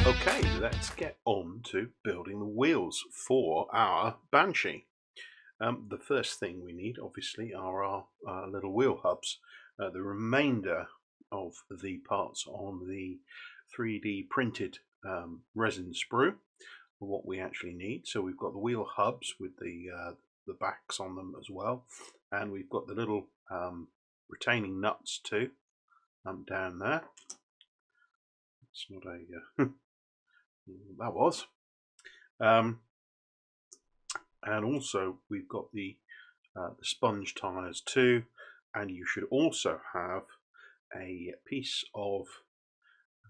Okay, let's get on to building the wheels for our Banshee. The first thing we need, obviously, are our little wheel hubs. The remainder of the parts on the 3D printed resin sprue are what we actually need. So we've got the wheel hubs with the backs on them as well, and we've got the little retaining nuts too down there. It's not a that was. And also we've got the sponge tires too, and you should also have a piece of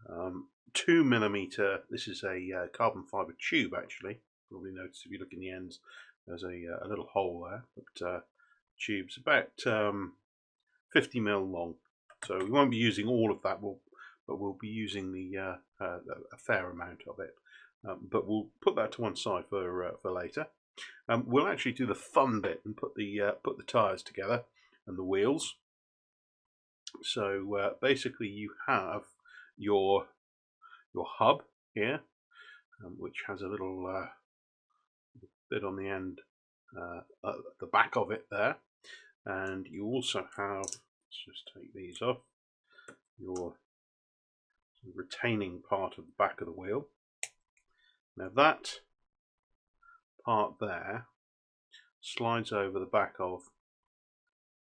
2mm. This is a carbon fibre tube actually. Probably notice if you look in the ends there's a little hole there, but tube's about 50mm long, so we won't be using all of that, but we'll be using a fair amount of it. But we'll put that to one side for later. We'll actually do the fun bit and put the tires together and the wheels. So basically, you have your hub here, which has a little bit on the end, at the back of it there, and you also have. Let's just take these off. Your retaining part of the back of the wheel. Now that part there slides over the back of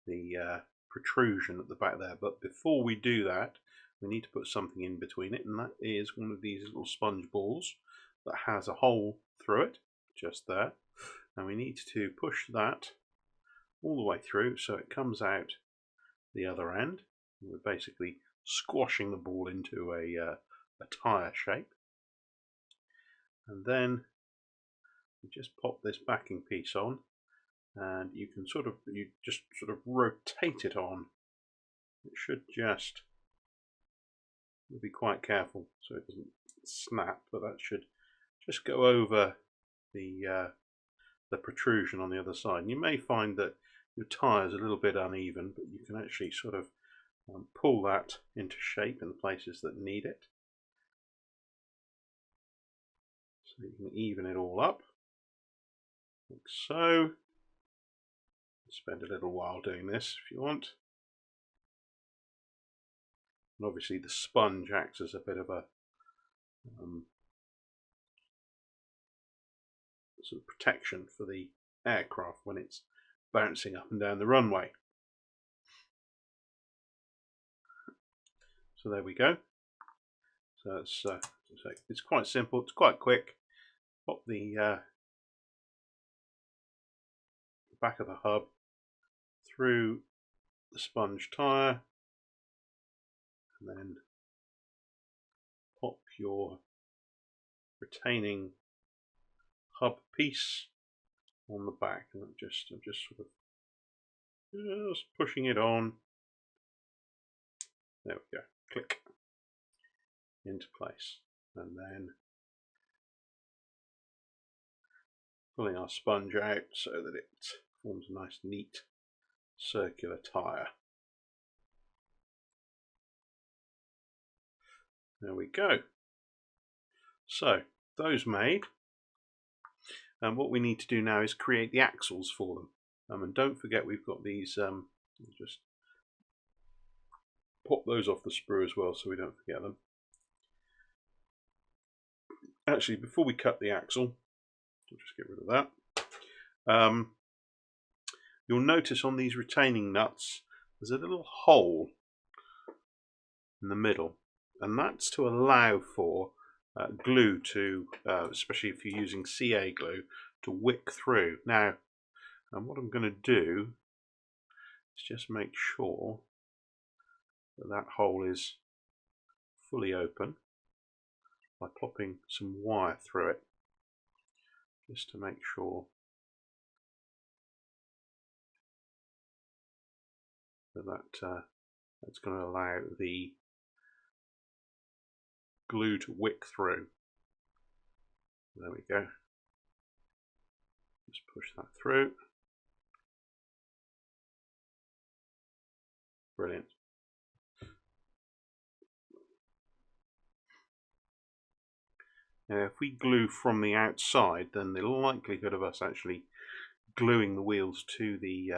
the protrusion at the back there, but before we do that we need to put something in between it, and that is one of these little sponge balls that has a hole through it just there, and we need to push that all the way through so it comes out the other end. We're basically squashing the ball into a tire shape, and then you just pop this backing piece on, and you can just rotate it on. It should just be quite careful so it doesn't snap, but that should just go over the protrusion on the other side. And you may find that your tire is a little bit uneven, but you can actually pull that into shape in the places that need it. So you can even it all up, like so. Spend a little while doing this if you want. And obviously the sponge acts as a bit of a sort of protection for the aircraft when it's bouncing up and down the runway. So there we go. So it's quite simple, it's quite quick. Pop the back of the hub through the sponge tire, and then pop your retaining hub piece on the back, and I'm just pushing it on. There we go. Click into place, and then pulling our sponge out so that it forms a nice neat circular tire. There we go. So those made, and what we need to do now is create the axles for them. And don't forget we've got these, just pop those off the sprue as well so we don't forget them. Actually, before we cut the axle, we'll just get rid of that. You'll notice on these retaining nuts there's a little hole in the middle, and that's to allow for glue to, especially if you're using CA glue, to wick through. Now, what I'm going to do is just make sure that that hole is fully open by popping some wire through it, just to make sure that that's going to allow the glue to wick through. There we go. Just push that through. Brilliant. If we glue from the outside, then the likelihood of us actually gluing the wheels to the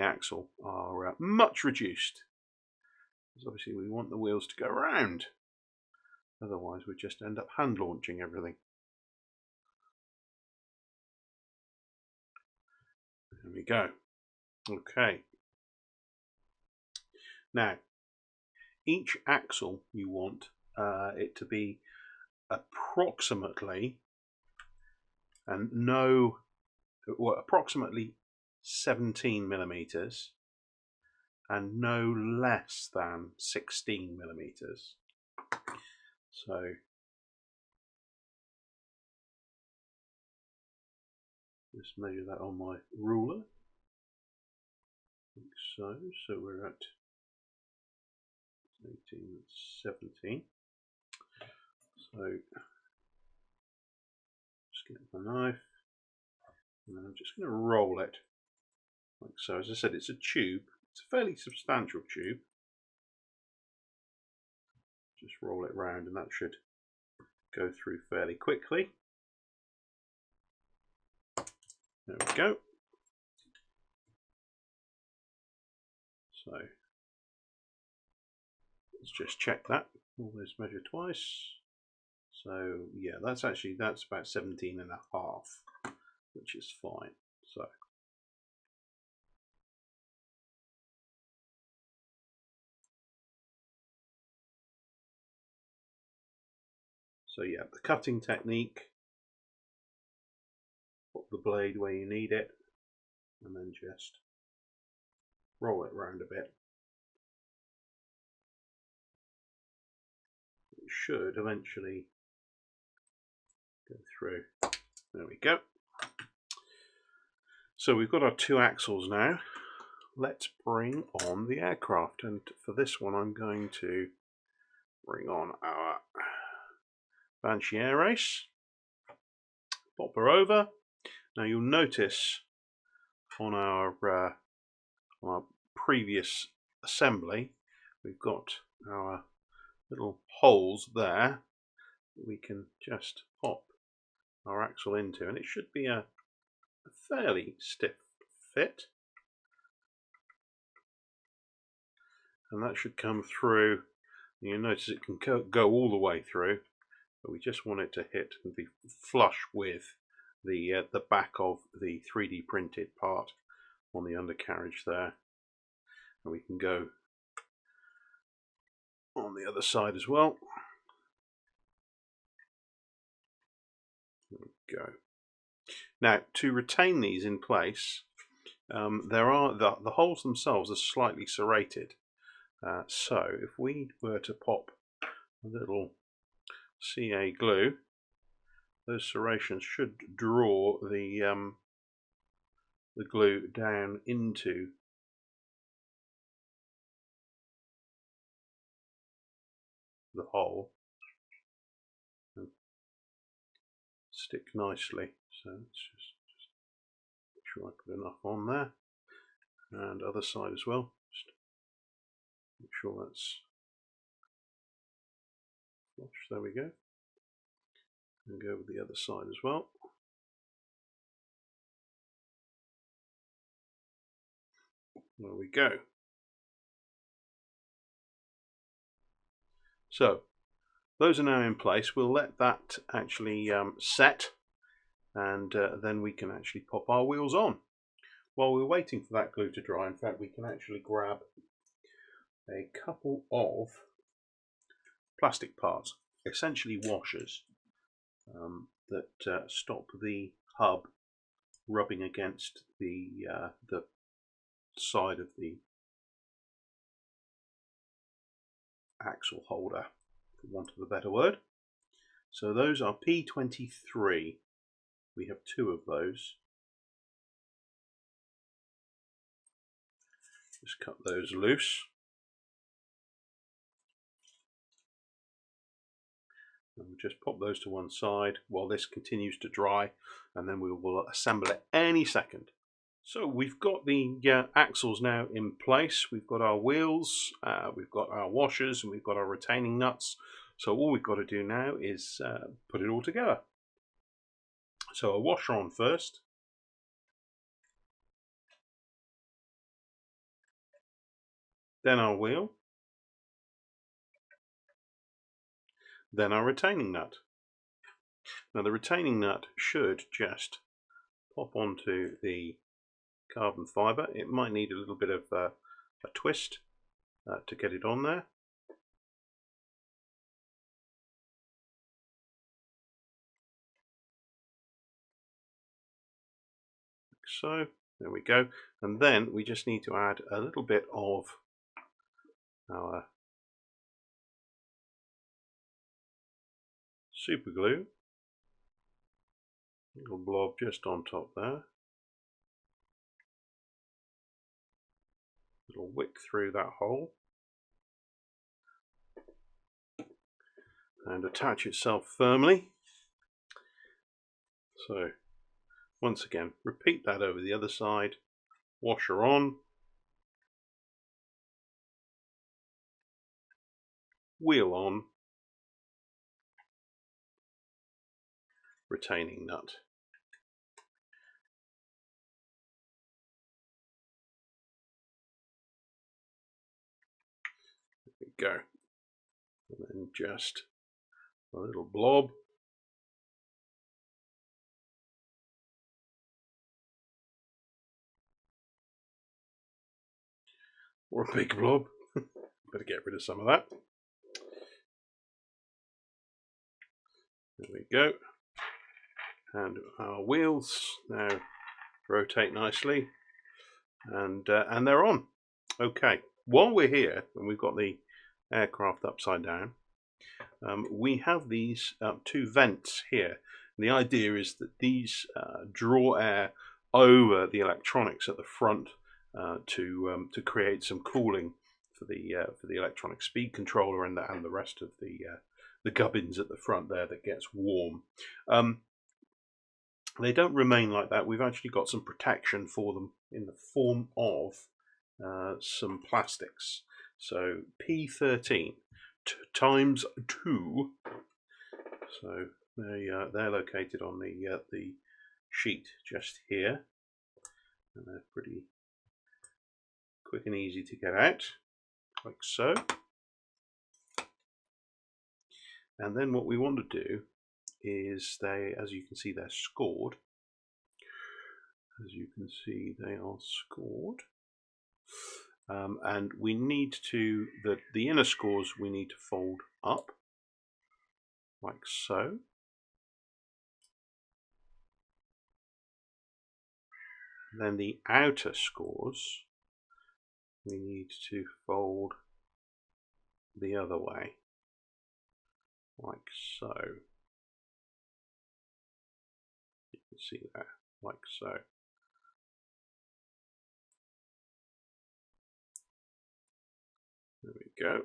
axle are much reduced. Because obviously we want the wheels to go round. Otherwise we just end up hand launching everything. There we go. Okay. Now, each axle you want it to be approximately approximately 17 millimeters and no less than 16 millimeters. So just measure that on my ruler. Like so. So we're at 18, 17. So just get my knife and then I'm just going to roll it like so. As I said, it's a tube. It's a fairly substantial tube. Just roll it round and that should go through fairly quickly. There we go. So let's just check that. Always measure twice. So yeah, that's about 17 and a half, which is fine. So yeah, the cutting technique, put the blade where you need it, and then just roll it round a bit. It should eventually go through. There we go. So we've got our two axles now. Let's bring on the aircraft, and for this one I'm going to bring on our BANSHEE air race. Pop her over. Now you'll notice on our previous assembly we've got our little holes there that we can just pop our axle into, and it should be a fairly stiff fit, and that should come through. You notice it can go all the way through, but we just want it to hit and be flush with the back of the 3D printed part on the undercarriage there, and we can go on the other side as well. There we go. Now, to retain these in place, the holes themselves are slightly serrated. So if we were to pop a little CA glue, those serrations should draw the glue down into the hole and stick nicely. So let's just make sure I put enough on there, and other side as well. Just make sure that's flush. There we go. And go with the other side as well. There we go. So those are now in place. We'll let that actually set, and then we can actually pop our wheels on. While we're waiting for that glue to dry, in fact, we can actually grab a couple of plastic parts, essentially washers, that stop the hub rubbing against the side of the axle holder, for want of a better word. So those are P23. We have two of those. Just cut those loose. And we'll just pop those to one side while this continues to dry, and then we will assemble it any second. So we've got the axles now in place. We've got our wheels, we've got our washers, and we've got our retaining nuts. So all we've got to do now is put it all together. So a washer on first. Then our wheel. Then our retaining nut. Now the retaining nut should just pop onto the carbon fibre. It might need a little bit of a twist to get it on there. Like so, there we go. And then we just need to add a little bit of our super glue. Little blob just on top there. It'll wick through that hole and attach itself firmly. So once again, repeat that over the other side. Washer on, wheel on, retaining nut. There we go. And then just a little blob. Or a big blob. Better get rid of some of that. There we go. And our wheels now rotate nicely, and they're on. Okay. While we're here, and we've got the aircraft upside down, we have these two vents here. And the idea is that these draw air over the electronics at the front to create some cooling for the electronic speed controller and the rest of the gubbins at the front there that gets warm. They don't remain like that. We've actually got some protection for them in the form of some plastics. So P13 times 2. So they're located on the sheet just here, and they're pretty quick and easy to get out, like so. And then what we want to do is as you can see, they're scored. As you can see, they are scored. And we need to, the inner scores we need to fold up, like so. Then the outer scores we need to fold the other way, like so. You can see that, like so. There we go.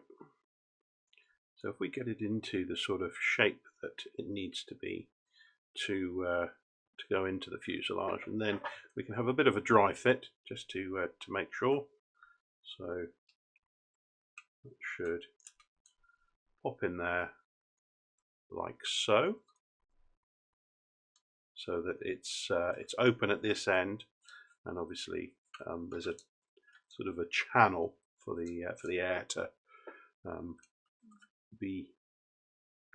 So if we get it into the sort of shape that it needs to be to go into the fuselage, and then we can have a bit of a dry fit just to make sure. So it should pop in there like so, so that it's open at this end, and obviously there's a sort of a channel for the air to be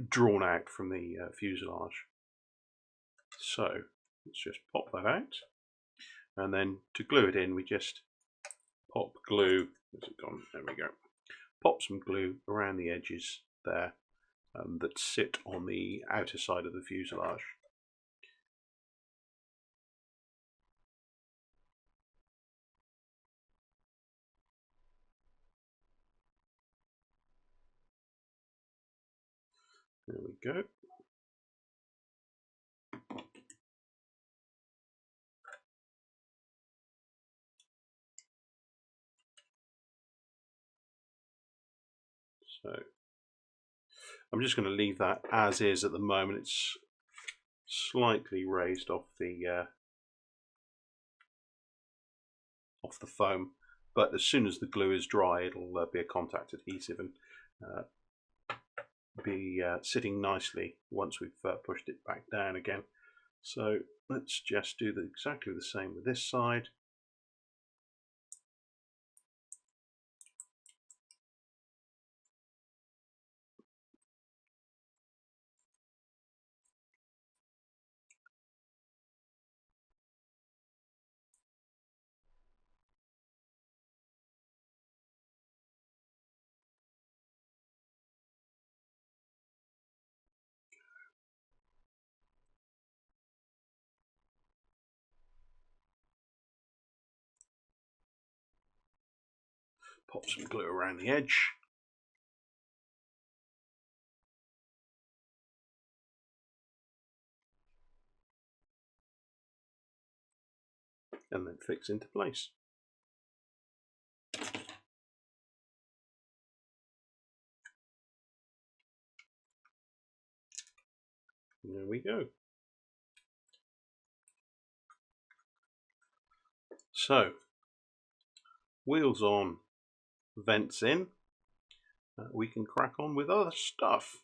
drawn out from the fuselage. So let's just pop that out, and then to glue it in, we just pop glue. Where's it gone? There we go. Pop some glue around the edges there that sit on the outer side of the fuselage. There we go. So I'm just going to leave that as is at the moment. It's slightly raised off the foam, but as soon as the glue is dry, it'll be a contact adhesive and be sitting nicely once we've pushed it back down again. So let's just do exactly the same with this side. Pop some glue around the edge. And then fix into place. And there we go. So, wheels on, vents in. We can crack on with other stuff.